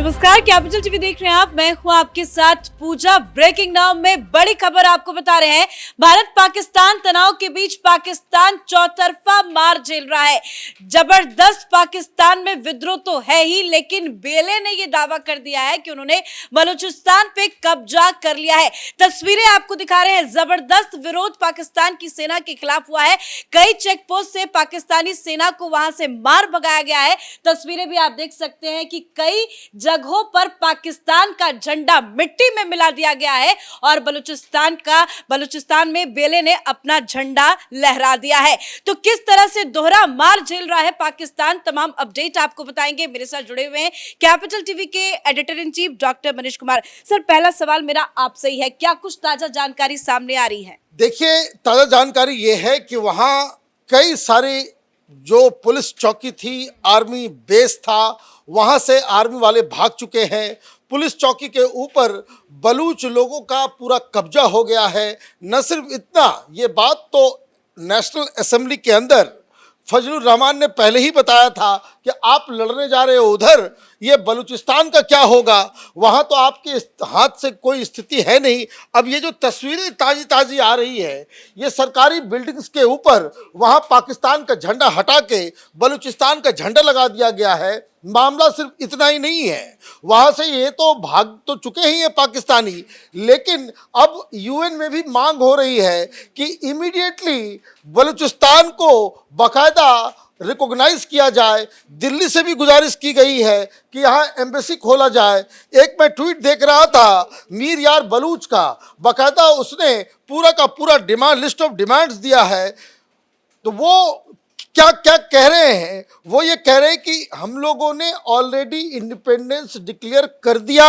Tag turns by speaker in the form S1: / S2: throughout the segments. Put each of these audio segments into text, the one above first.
S1: नमस्कार, capital TV देख रहे हैं आप। मैं हूं आपके साथ पूजा। ब्रेकिंग नाउ में बड़ी खबर आपको बता रहे हैं। भारत पाकिस्तान तनाव के बीच पाकिस्तान चौतरफा मार झेल रहा है। जबरदस्त पाकिस्तान में विद्रोह तो है ही, लेकिन बेले ने यह दावा कर दिया है कि उन्होंने बलूचिस्तान पे कब्जा कर लिया है। तस्वीरें आपको दिखा रहे हैं। जबरदस्त विरोध पाकिस्तान की सेना के खिलाफ हुआ है। कई चेक पोस्ट से पाकिस्तानी सेना को वहां से मार भगाया गया है। तस्वीरें भी आप देख सकते हैं कि कई जगहों पर पाकिस्तान का झंडा मिट्टी में मिला दिया गया है और बलूचिस्तान में बेले ने अपना झंडा लहरा दिया है। तो किस तरह से दोहरा मार झेल रहा है पाकिस्तान, तमाम अपडेट आपको बताएंगे। मेरे साथ जुड़े हुए हैं कैपिटल टीवी के editor in chief doctor Manish Kumar. Sir, पहला सवाल मेरा आपसे ही है, क्या कुछ ताजा जानकारी सामने आ रही है?
S2: देखिए, ताजा जानकारी यह है कि वहां कई सारी जो पुलिस चौकी थी, आर्मी बेस था, वहां से आर्मी वाले भाग चुके हैं। पुलिस चौकी के ऊपर बलूच लोगों का पूरा कब्जा हो गया है। न सिर्फ इतना, ये बात तो नेशनल असेंबली के अंदर फजलुर रहमान ने पहले ही बताया था कि आप लड़ने जा रहे हो उधर, ये बलूचिस्तान का क्या होगा, वहाँ तो आपके हाथ से कोई स्थिति है नहीं। अब ये जो तस्वीरें ताज़ी ताज़ी आ रही है, ये सरकारी बिल्डिंग्स के ऊपर वहाँ पाकिस्तान का झंडा हटा के बलूचिस्तान का झंडा लगा दिया गया है। मामला सिर्फ इतना ही नहीं है, वहाँ से ये तो भाग तो चुके ही हैं पाकिस्तानी, लेकिन अब यूएन में भी मांग हो रही है कि इमीडिएटली बलूचिस्तान को बाकायदा रिकॉग्नाइज किया जाए। दिल्ली से भी गुजारिश की गई है कि यहाँ एम्बेसी खोला जाए। एक मैं ट्वीट देख रहा था मीर यार बलूच का, बाकायदा उसने पूरा का पूरा लिस्ट ऑफ डिमांड्स दिया है। तो वो क्या क्या कह रहे हैं, वो ये कह रहे हैं कि हम लोगों ने ऑलरेडी इंडिपेंडेंस डिक्लेयर कर दिया।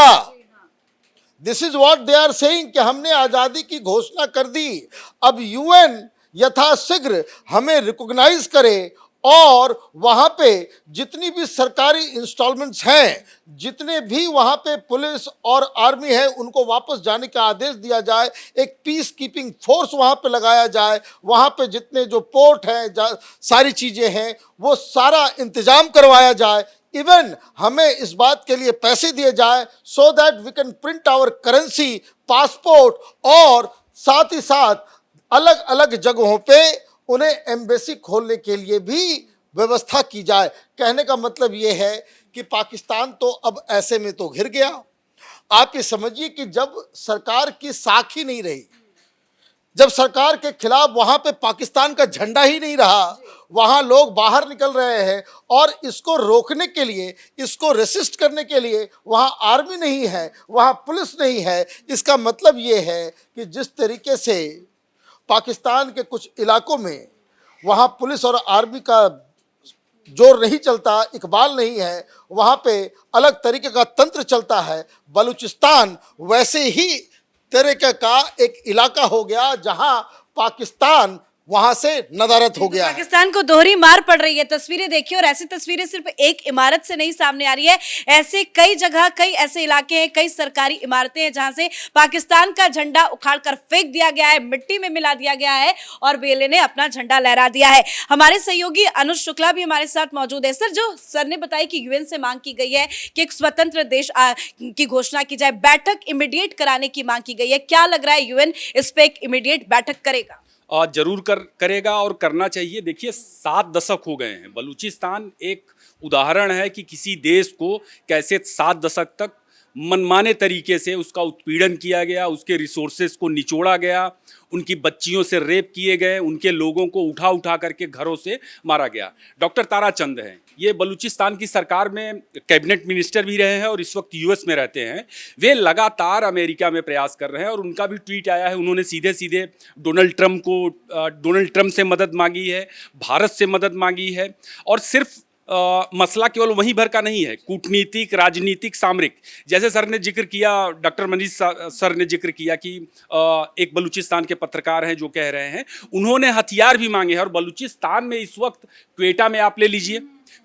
S2: This is what they are saying कि हमने आज़ादी की घोषणा कर दी। अब यूएन यथाशीघ्र हमें रिकॉग्नाइज करे और वहाँ पे जितनी भी सरकारी इंस्टॉलमेंट्स हैं, जितने भी वहाँ पे पुलिस और आर्मी है, उनको वापस जाने का आदेश दिया जाए। एक पीस कीपिंग फोर्स वहाँ पे लगाया जाए। वहाँ पे जितने जो पोर्ट हैं, सारी चीज़ें हैं, वो सारा इंतज़ाम करवाया जाए। इवन हमें इस बात के लिए पैसे दिए जाए so that we can print our currency, passport, और साथ ही साथ अलग अलग जगहों पे उन्हें एम्बेसी खोलने के लिए भी व्यवस्था की जाए। कहने का मतलब ये है कि पाकिस्तान तो अब ऐसे में तो घिर गया। आप ये समझिए कि जब सरकार की साख ही नहीं रही, जब सरकार के खिलाफ वहाँ पे पाकिस्तान का झंडा ही नहीं रहा, वहाँ लोग बाहर निकल रहे हैं और इसको रोकने के लिए, इसको रेसिस्ट करने के लिए वहाँ आर्मी नहीं है, वहाँ पुलिस नहीं है। इसका मतलब ये है कि जिस तरीके से पाकिस्तान के कुछ इलाकों में वहाँ पुलिस और आर्मी का जोर नहीं चलता, इकबाल नहीं है, वहाँ पे अलग तरीके का तंत्र चलता है। बलूचिस्तान वैसे ही तरीके का एक इलाका हो गया जहाँ पाकिस्तान वहां से नदारत हो गया।
S1: पाकिस्तान को दोहरी मार पड़ रही है। तस्वीरें देखिए, और ऐसी तस्वीरें सिर्फ एक इमारत से नहीं सामने आ रही है। ऐसे कई जगह, कई ऐसे इलाके हैं, कई सरकारी इमारतें हैं जहां से पाकिस्तान का झंडा उखाड़कर फेंक दिया गया है, मिट्टी में मिला दिया गया है और बेले ने अपना झंडा लहरा दिया है। हमारे सहयोगी अनुज शुक्ला भी हमारे साथ मौजूद है। सर, जो सर ने बताया कि यूएन से मांग की गई है कि एक स्वतंत्र देश की घोषणा की जाए, बैठक इमीडिएट कराने की मांग की गई है, क्या लग रहा है यूएन इस पे एक इमीडिएट बैठक करेगा?
S3: जरूर करेगा और करना चाहिए। देखिए, 7 दशक हो गए हैं। बलूचिस्तान एक उदाहरण है कि किसी देश को कैसे 7 दशक तक मनमाने तरीके से उसका उत्पीड़न किया गया, उसके रिसोर्सेज को निचोड़ा गया, उनकी बच्चियों से रेप किए गए, उनके लोगों को उठा उठा करके घरों से मारा गया। डॉक्टर तारा चंद हैं, ये बलूचिस्तान की सरकार में कैबिनेट मिनिस्टर भी रहे हैं और इस वक्त यूएस में रहते हैं। वे लगातार अमेरिका में प्रयास कर रहे हैं और उनका भी ट्वीट आया है। उन्होंने सीधे सीधे डोनाल्ड ट्रंप से मदद मांगी है, भारत से मदद मांगी है। और सिर्फ मसला केवल वहीं भर का नहीं है, कूटनीतिक, राजनीतिक, सामरिक। जैसे सर ने जिक्र किया, डॉक्टर मनीष सर ने जिक्र किया कि एक बलूचिस्तान के पत्रकार हैं जो कह रहे हैं, उन्होंने हथियार भी मांगे हैं। और बलूचिस्तान में इस वक्त क्वेटा में आप ले लीजिए,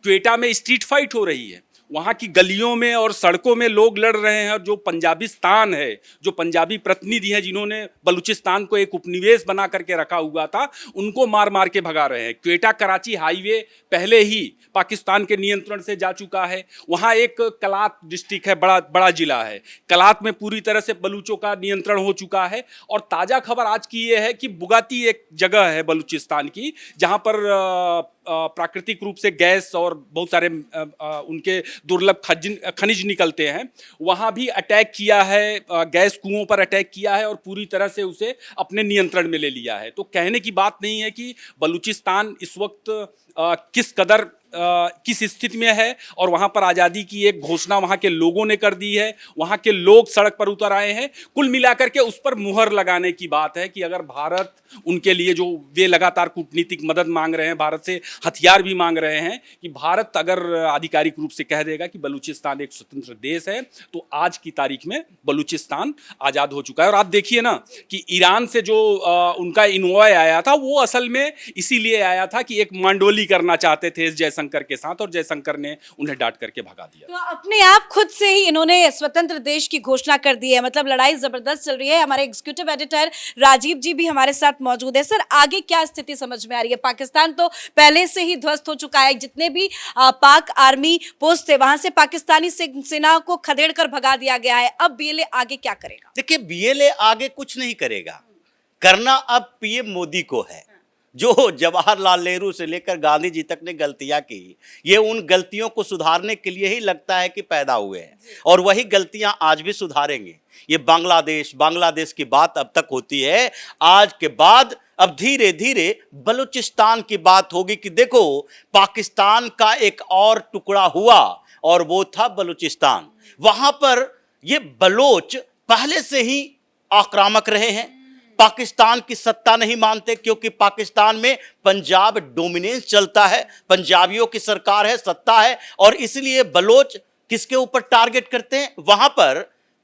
S3: क्वेटा में स्ट्रीट फाइट हो रही है। वहाँ की गलियों में और सड़कों में लोग लड़ रहे हैं, और जो पंजाबिस्तान है, जो पंजाबी प्रतिनिधि हैं जिन्होंने बलूचिस्तान को एक उपनिवेश बना करके रखा हुआ था, उनको मार मार के भगा रहे हैं। क्वेटा कराची हाईवे पहले ही पाकिस्तान के नियंत्रण से जा चुका है। वहाँ एक कलात डिस्ट्रिक्ट है, बड़ा जिला है, कलात में पूरी तरह से बलूचों का नियंत्रण हो चुका है। और ताज़ा खबर आज की ये है कि बुगाती एक जगह है बलूचिस्तान की, जहाँ पर प्राकृतिक रूप से गैस और बहुत सारे उनके दुर्लभ खनिज निकलते हैं। वहाँ भी अटैक किया है, गैस कुओं पर अटैक किया है और पूरी तरह से उसे अपने नियंत्रण में ले लिया है। तो कहने की बात नहीं है कि बलूचिस्तान इस वक्त किस कदर किस स्थिति में है, और वहाँ पर आज़ादी की एक घोषणा वहाँ के लोगों ने कर दी है, वहाँ के लोग सड़क पर उतर आए हैं। कुल मिलाकर के उस पर मुहर लगाने की बात है कि अगर भारत उनके लिए, जो वे लगातार कूटनीतिक मदद मांग रहे हैं, भारत से हथियार भी मांग रहे हैं, कि भारत अगर आधिकारिक रूप से कह देगा कि बलूचिस्तान एक स्वतंत्र देश है, तो आज की तारीख में बलूचिस्तान आज़ाद हो चुका है। और आप देखिए ना कि ईरान से जो उनका इन्वॉय आया था, वो असल में इसीलिए आया था कि एक मांडोली करना चाहते थे इस जयशंकर के साथ, और जयशंकर ने उन्हें डांट करके भगा दिया।
S1: तो अपने आप खुद से ही इन्होंने स्वतंत्र देश की घोषणा कर दी है, मतलब लड़ाई जबरदस्त चल रही है। हमारे एग्जीक्यूटिव एडिटर राजीव जी भी हमारे साथ मौजूद है। सर, आगे क्या स्थिति समझ में आ रही है? पाकिस्तान तो पहले से ही ध्वस्त हो चुका है, जितने भी पाक आर्मी पोस्ट थे वहां से पाकिस्तानी सेना को खदेड़ कर भगा दिया गया है। अब बीएलए आगे क्या करेगा?
S4: देखिए, बीएलए आगे कुछ नहीं करेगा, करना अब पीएम मोदी को है। जो जवाहरलाल नेहरू से लेकर गांधी जी तक ने गलतियां की, ये उन गलतियों को सुधारने के लिए ही लगता है कि पैदा हुए हैं, और वही गलतियां आज भी सुधारेंगे। ये बांग्लादेश की बात अब तक होती है, आज के बाद अब धीरे धीरे बलूचिस्तान की बात होगी कि देखो, पाकिस्तान का एक और टुकड़ा हुआ और वो था बलूचिस्तान। वहां पर ये बलोच पहले से ही आक्रामक रहे हैं, पाकिस्तान की सत्ता नहीं मानते, क्योंकि पाकिस्तान में पंजाब डोमिनेंस चलता है, पंजाबियों की सरकार है, सत्ता है, और इसलिए बलोच किसके ऊपर टारगेट करते हैं? वहां पर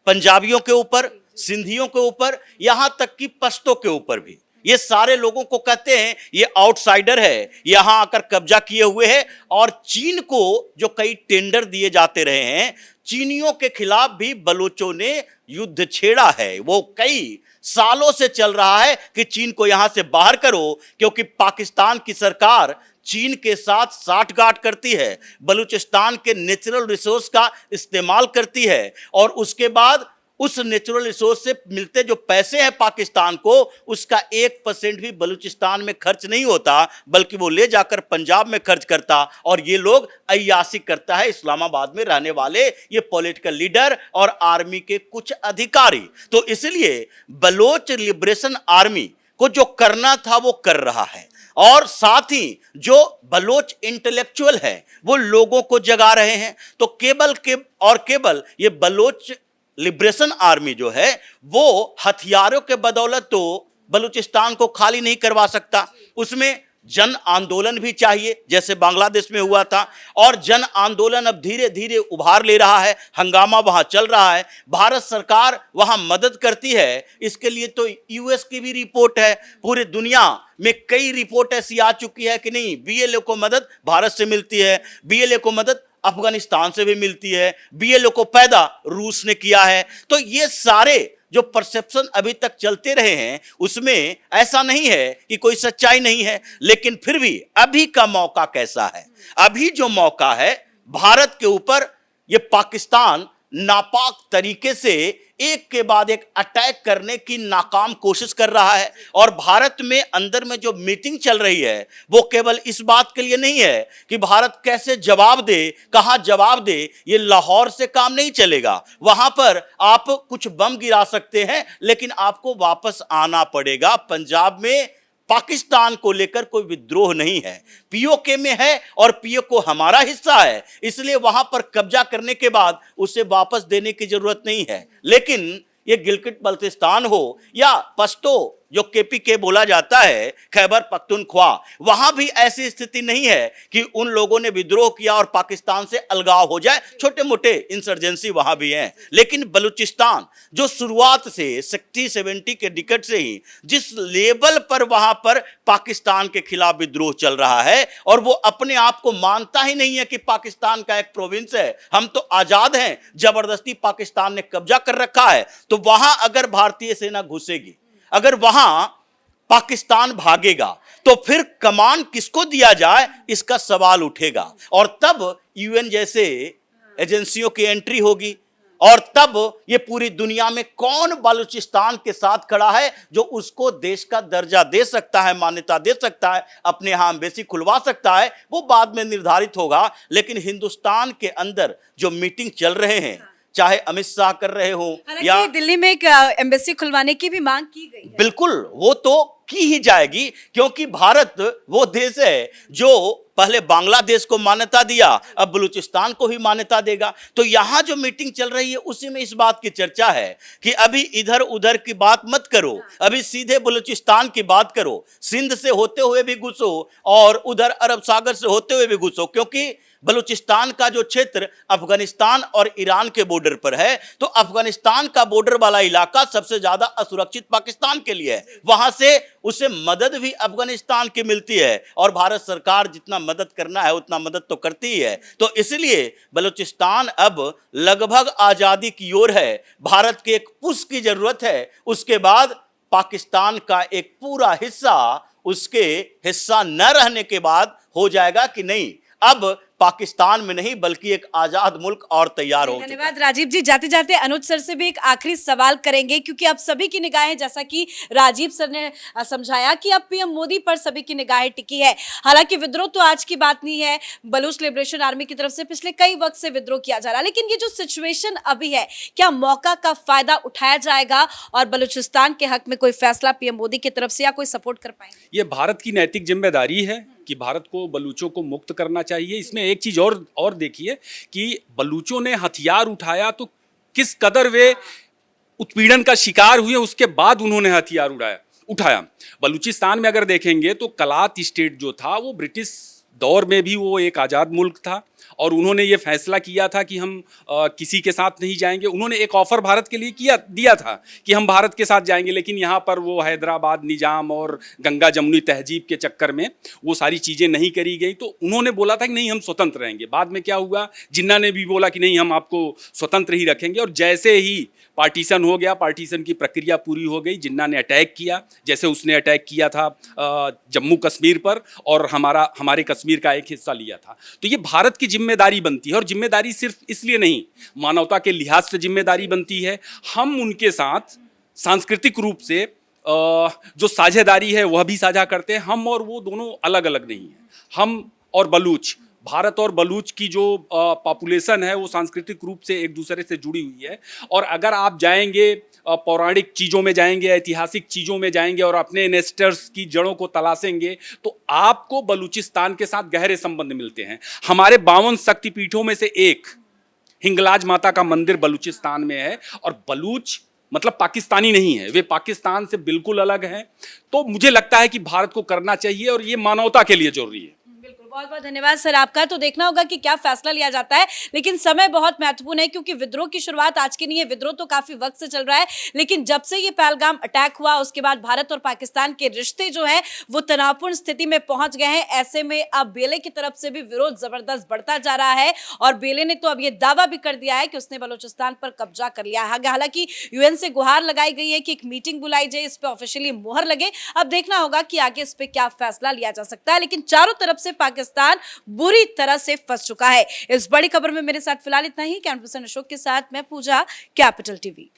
S4: पंजाबियों के ऊपर, सिंधियों के ऊपर, यहां तक कि पश्तो के ऊपर भी। ये सारे लोगों को कहते हैं ये आउटसाइडर है, यहां आकर कब्जा किए हुए है। और चीन को जो कई टेंडर दिए जाते रहे हैं, चीनियों के खिलाफ भी बलोचों ने युद्ध छेड़ा है। वो कई सालों से चल रहा है कि चीन को यहां से बाहर करो, क्योंकि पाकिस्तान की सरकार चीन के साथ साठगांठ करती है, बलूचिस्तान के नेचुरल रिसोर्स का इस्तेमाल करती है, और उसके बाद उस नेचुरल रिसोर्स से मिलते जो पैसे हैं पाकिस्तान को, उसका 1% भी बलूचिस्तान में खर्च नहीं होता, बल्कि वो ले जाकर पंजाब में खर्च करता। और ये लोग अय्यासी करता है इस्लामाबाद में रहने वाले ये पॉलिटिकल लीडर और आर्मी के कुछ अधिकारी। तो इसलिए बलोच लिबरेशन आर्मी को जो करना था वो कर रहा है, और साथ ही जो बलोच इंटेलेक्चुअल है वो लोगों को जगा रहे हैं। तो केवल ये बलोच लिबरेशन आर्मी जो है वो हथियारों के बदौलत तो बलूचिस्तान को खाली नहीं करवा सकता, उसमें जन आंदोलन भी चाहिए, जैसे बांग्लादेश में हुआ था। और जन आंदोलन अब धीरे धीरे उभार ले रहा है, हंगामा वहां चल रहा है, भारत सरकार वहां मदद करती है। इसके लिए तो यूएस की भी रिपोर्ट है, पूरी दुनिया में कई रिपोर्ट ऐसी आ चुकी है कि नहीं, बीएलए को मदद भारत से मिलती है, बीएलए को मदद अफगानिस्तान से भी मिलती है, बीएलए को पैदा रूस ने किया है। तो ये सारे जो परसेप्शन अभी तक चलते रहे हैं, उसमें ऐसा नहीं है कि कोई सच्चाई नहीं है, लेकिन फिर भी अभी का मौका कैसा है? अभी जो मौका है, भारत के ऊपर ये पाकिस्तान नापाक तरीके से एक के बाद एक अटैक करने की नाकाम कोशिश कर रहा है। और भारत में अंदर में जो मीटिंग चल रही है वो केवल इस बात के लिए नहीं है कि भारत कैसे जवाब दे, कहां जवाब दे, ये लाहौर से काम नहीं चलेगा। वहां पर आप कुछ बम गिरा सकते हैं, लेकिन आपको वापस आना पड़ेगा। पंजाब में पाकिस्तान को लेकर कोई विद्रोह नहीं है, पीओके में है और पीओके हमारा हिस्सा है, इसलिए वहां पर कब्जा करने के बाद उसे वापस देने की जरूरत नहीं है। लेकिन ये गिलगित बल्तिस्तान हो या पश्तो जो केपीके बोला जाता है, खैबर पख्तूनख्वा, वहां भी ऐसी स्थिति नहीं है कि उन लोगों ने विद्रोह किया और पाकिस्तान से अलगाव हो जाए। छोटे मोटे इंसर्जेंसी वहां भी हैं, लेकिन बलूचिस्तान जो शुरुआत से 60-70 के डिकेड से ही जिस लेवल पर वहां पर पाकिस्तान के खिलाफ विद्रोह चल रहा है, और वो अपने आप को मानता ही नहीं है कि पाकिस्तान का एक प्रोविंस है, हम तो आजाद हैं, जबरदस्ती पाकिस्तान ने कब्जा कर रखा है। तो वहां अगर भारतीय सेना घुसेगी, अगर वहां पाकिस्तान भागेगा, तो फिर कमान किसको दिया जाए, इसका सवाल उठेगा। और तब यूएन जैसे एजेंसियों की एंट्री होगी, और तब ये पूरी दुनिया में कौन बलूचिस्तान के साथ खड़ा है जो उसको देश का दर्जा दे सकता है, मान्यता दे सकता है, अपने यहां एम्बेसी खुलवा सकता है, वो बाद में निर्धारित होगा। लेकिन हिंदुस्तान के अंदर जो मीटिंग चल रहे हैं, चाहे अमित शाह कर रहे हो या
S1: दिल्ली में एक एम्बेसी खुलवाने की भी मांग की गई है।
S4: बिल्कुल, वो तो की ही जाएगी, क्योंकि भारत वो देश है जो पहले बांग्लादेश को मान्यता दिया, अब बलूचिस्तान को ही मान्यता देगा। तो यहां जो मीटिंग चल रही है उसी में इस बात की चर्चा है कि अभी इधर उधर की बात मत करो, अभी सीधे बलूचिस्तान की बात करो, सिंध से होते हुए भी घुसो और उधर अरब सागर से होते हुए भी घुसो, क्योंकि बलूचिस्तान का जो क्षेत्र अफगानिस्तान और ईरान के बॉर्डर पर है, तो अफगानिस्तान का बॉर्डर वाला इलाका सबसे ज्यादा असुरक्षित पाकिस्तान के लिए है। वहां से उसे मदद भी अफगानिस्तान की मिलती है, और भारत सरकार जितना मदद करना है उतना मदद तो करती ही है। तो इसलिए बलूचिस्तान अब लगभग आजादी की ओर है। भारत के एक पुश की जरूरत है, उसके बाद पाकिस्तान का एक पूरा हिस्सा उसके हिस्सा न रहने के बाद हो जाएगा कि नहीं, अब पाकिस्तान में नहीं बल्कि एक आजाद मुल्क और तैयार हो चुका है।
S1: धन्यवाद राजीव जी। जाते जाते अनुज सर से भी एक आखिरी सवाल करेंगे, क्योंकि अब सभी की निगाहें, जैसा कि राजीव सर ने समझाया, कि अब पीएम मोदी पर सभी की निगाहें टिकी है। हालांकि विद्रोह तो आज की बात नहीं है, बलूच लिबरेशन आर्मी की तरफ से पिछले कई वक्त से विद्रोह किया जा रहा है, लेकिन ये जो सिचुएशन अभी है, क्या मौका का फायदा उठाया जाएगा और बलूचिस्तान के हक में कोई फैसला पीएम मोदी की तरफ से या कोई सपोर्ट कर पाएंगे?
S3: ये भारत की नैतिक जिम्मेदारी है कि भारत को बलूचों को मुक्त करना चाहिए। इसमें एक चीज और देखिए कि बलूचों ने हथियार उठाया तो किस कदर वे उत्पीड़न का शिकार हुए, उसके बाद उन्होंने हथियार उठाया। बलूचिस्तान में अगर देखेंगे तो कलात स्टेट जो था वो ब्रिटिश दौर में भी वो एक आज़ाद मुल्क था, और उन्होंने ये फैसला किया था कि हम किसी के साथ नहीं जाएंगे। उन्होंने एक ऑफर भारत के लिए दिया था कि हम भारत के साथ जाएंगे, लेकिन यहाँ पर वो हैदराबाद निज़ाम और गंगा जमुनी तहजीब के चक्कर में वो सारी चीज़ें नहीं करी गई। तो उन्होंने बोला था कि नहीं, हम स्वतंत्र रहेंगे। बाद में क्या हुआ, जिन्ना ने भी बोला कि नहीं, हम आपको स्वतंत्र ही रखेंगे। और जैसे ही पार्टीशन हो गया, पार्टीशन की प्रक्रिया पूरी हो गई, जिन्ना ने अटैक किया, जैसे उसने अटैक किया था जम्मू कश्मीर पर, और हमारे कश्मीर का एक हिस्सा लिया था। तो ये भारत की जिम्मेदारी बनती है, और जिम्मेदारी सिर्फ इसलिए नहीं, मानवता के लिहाज से जिम्मेदारी बनती है। हम उनके साथ सांस्कृतिक रूप से जो साझेदारी है वह भी साझा करते हैं। हम और वो दोनों अलग अलग नहीं है। हम और बलूच, भारत और बलूच की जो पॉपुलेशन है वो सांस्कृतिक रूप से एक दूसरे से जुड़ी हुई है। और अगर आप जाएंगे पौराणिक चीज़ों में जाएंगे, ऐतिहासिक चीज़ों में जाएंगे और अपने नेस्टर्स की जड़ों को तलाशेंगे, तो आपको बलूचिस्तान के साथ गहरे संबंध मिलते हैं। हमारे 52 शक्तिपीठों में से एक हिंगलाज माता का मंदिर बलूचिस्तान में है, और बलूच मतलब पाकिस्तानी नहीं है, वे पाकिस्तान से बिल्कुल अलग हैं। तो मुझे लगता है कि भारत को करना चाहिए, और ये मानवता के लिए जरूरी है।
S1: बहुत बहुत धन्यवाद सर आपका। तो देखना होगा कि क्या फैसला लिया जाता है, लेकिन समय बहुत महत्वपूर्ण है, क्योंकि विद्रोह की शुरुआत आज की नहीं है, विद्रोह तो काफी वक्त से चल रहा है। लेकिन जब से ये पहलगाम अटैक हुआ, उसके बाद भारत और पाकिस्तान के रिश्ते जो है वो तनावपूर्ण स्थिति में पहुंच गए हैं। ऐसे में अब बेले की तरफ से भी विरोध जबरदस्त बढ़ता जा रहा है, और बेले ने तो अब ये दावा भी कर दिया है कि उसने बलूचिस्तान पर कब्जा कर लिया है। हालांकि यूएन से गुहार लगाई गई है कि एक मीटिंग बुलाई जाए, इस पर ऑफिशियली मोहर लगे। अब देखना होगा कि आगे इस पे क्या फैसला लिया जा सकता है, लेकिन चारों तरफ से पाकिस्तान बुरी तरह से फंस चुका है। इस बड़ी खबर में मेरे साथ फिलहाल इतना ही। कैमरा पर्सन अशोक के साथ मैं पूजा, कैपिटल टीवी।